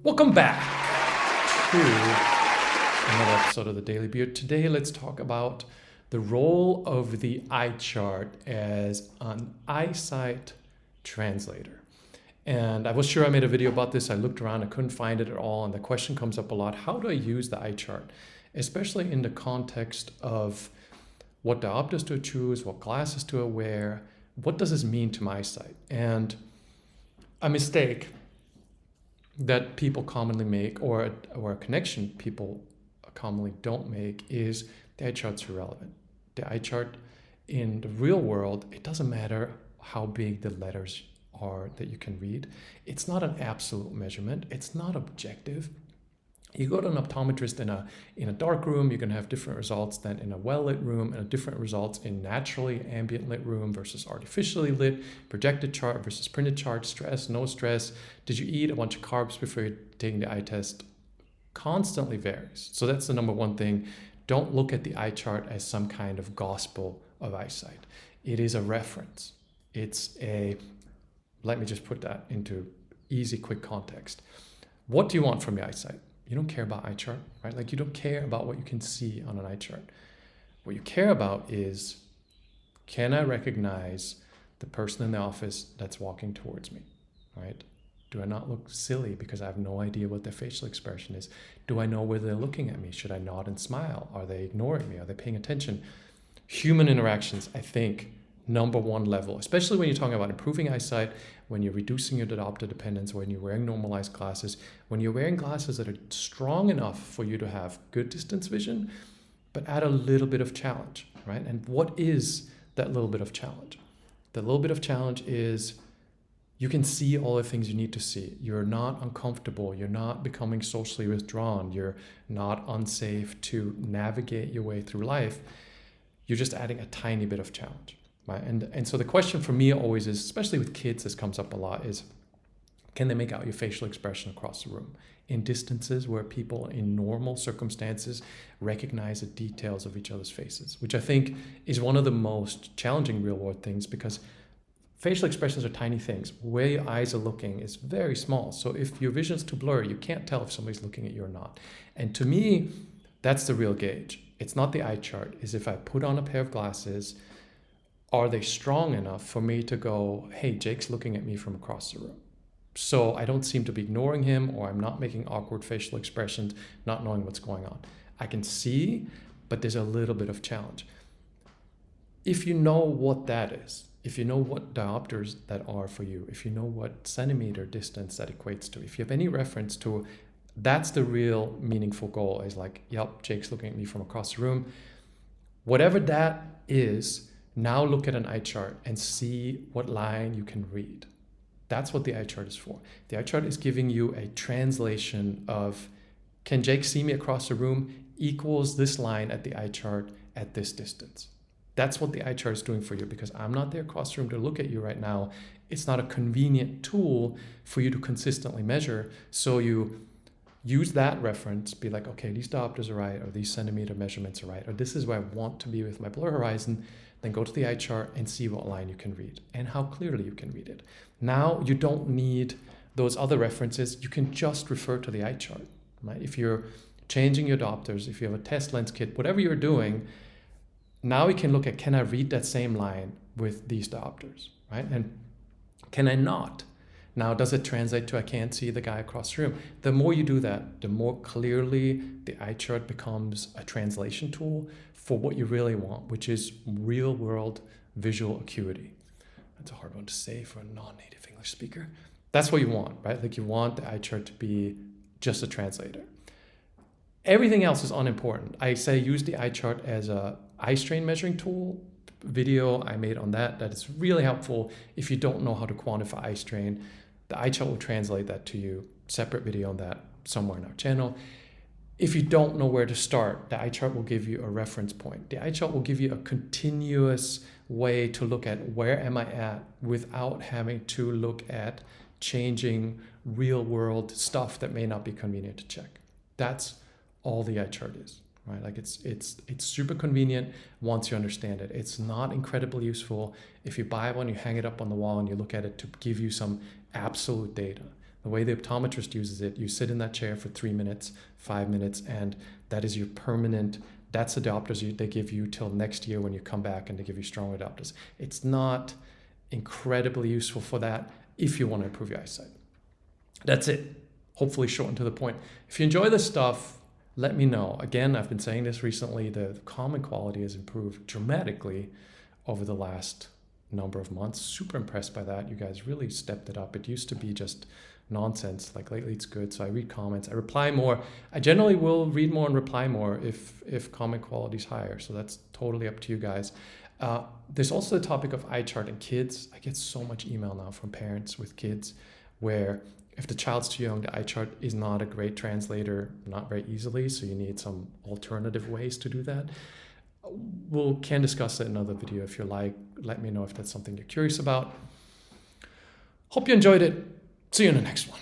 Welcome back to another episode of the Daily Beard. Today, let's talk about the role of the eye chart as an eyesight translator. And I was sure I made a video about this. I looked around, I couldn't find it at all. And the question comes up a lot: how do I use the eye chart? Especially in the context of what diopters do I choose, what glasses do I wear, what does this mean to my eyesight? And a mistake that people commonly make, or a connection people commonly don't make, is the eye chart's irrelevant. The eye chart in the real world, it doesn't matter how big the letters are that you can read. It's not an absolute measurement. It's not objective. You go to an optometrist in a dark room, you're going to have different results than in a well-lit room, and different results in naturally ambient lit room versus artificially lit, projected chart versus printed chart, stress, no stress. Did you eat a bunch of carbs before you're taking the eye test? Constantly varies. So that's the number one thing. Don't look at the eye chart as some kind of gospel of eyesight. It is a reference. Let me just put that into easy, quick context. What do you want from your eyesight? You don't care about eye chart, right? Like, you don't care about what you can see on an eye chart. What you care about is, can I recognize the person in the office that's walking towards me, right? Do I not look silly because I have no idea what their facial expression is? Do I know whether they're looking at me? Should I nod and smile? Are they ignoring me? Are they paying attention? Human interactions, I think, number one level, especially when you're talking about improving eyesight, when you're reducing your diopter dependence, when you're wearing normalized glasses, when you're wearing glasses that are strong enough for you to have good distance vision, but add a little bit of challenge, right? And what is that little bit of challenge? The little bit of challenge is you can see all the things you need to see. You're not uncomfortable. You're not becoming socially withdrawn. You're not unsafe to navigate your way through life. You're just adding a tiny bit of challenge. Right? And so the question for me always is, especially with kids, this comes up a lot, is can they make out your facial expression across the room in distances where people in normal circumstances recognize the details of each other's faces, which I think is one of the most challenging real world things, because facial expressions are tiny things. Where your eyes are looking is very small. So if your vision is too blurry, you can't tell if somebody's looking at you or not. And to me, that's the real gauge. It's not the eye chart. Is if I put on a pair of glasses, are they strong enough for me to go, hey, Jake's looking at me from across the room? So I don't seem to be ignoring him, or I'm not making awkward facial expressions, not knowing what's going on. I can see, but there's a little bit of challenge. If you know what that is, if you know what diopters that are for you, if you know what centimeter distance that equates to, if you have any reference to, that's the real meaningful goal, is like, yep, Jake's looking at me from across the room. Whatever that is, now look at an eye chart and see what line you can read. That's what the eye chart is for. The eye chart is giving you a translation of, can Jake see me across the room equals this line at the eye chart at this distance. That's what the eye chart is doing for you, because I'm not there across the room to look at you right now. It's not a convenient tool for you to consistently measure. So you use that reference, be like, okay, these diopters are right, or these centimeter measurements are right, or this is where I want to be with my blur horizon. Then go to the eye chart and see what line you can read and how clearly you can read it. Now you don't need those other references. You can just refer to the eye chart, right? If you're changing your diopters, if you have a test lens kit, whatever you're doing, now we can look at, can I read that same line with these diopters, right? And can I not? Now, does it translate to I can't see the guy across the room? The more you do that, the more clearly the eye chart becomes a translation tool for what you really want, which is real world visual acuity. That's a hard one to say for a non-native English speaker. That's what you want, right? Like, you want the eye chart to be just a translator. Everything else is unimportant. I say use the eye chart as a eye strain measuring tool. Video I made on that is really helpful if you don't know how to quantify eye strain. The eye chart will translate that to you. Separate video on that somewhere in our channel. If you don't know where to start, the eye chart will give you a reference point. The eye chart will give you a continuous way to look at where am I at without having to look at changing real world stuff that may not be convenient to check. That's all the eye chart is, right? Like, it's super convenient once you understand it. It's not incredibly useful if you buy one, you hang it up on the wall and you look at it to give you some absolute data. The way the optometrist uses it, you sit in that chair for 3 minutes, 5 minutes, and that is your permanent, that's the diopters they give you till next year when you come back, and they give you stronger diopters. It's not incredibly useful for that if you want to improve your eyesight. That's it. Hopefully short and to the point. If you enjoy this stuff, let me know. Again, I've been saying this recently, the comment quality has improved dramatically over the last number of months. Super impressed by that. You guys really stepped it up. It used to be just nonsense. Like lately it's good. So I read comments, I reply more. I generally will read more and reply more if comment quality is higher. So that's totally up to you guys. There's also the topic of eye chart and kids. I get so much email now from parents with kids where if the child's too young, the eye chart is not a great translator, not very easily. So you need some alternative ways to do that. We can discuss it in another video if you like. Let me know if that's something you're curious about. Hope you enjoyed it. See you in the next one.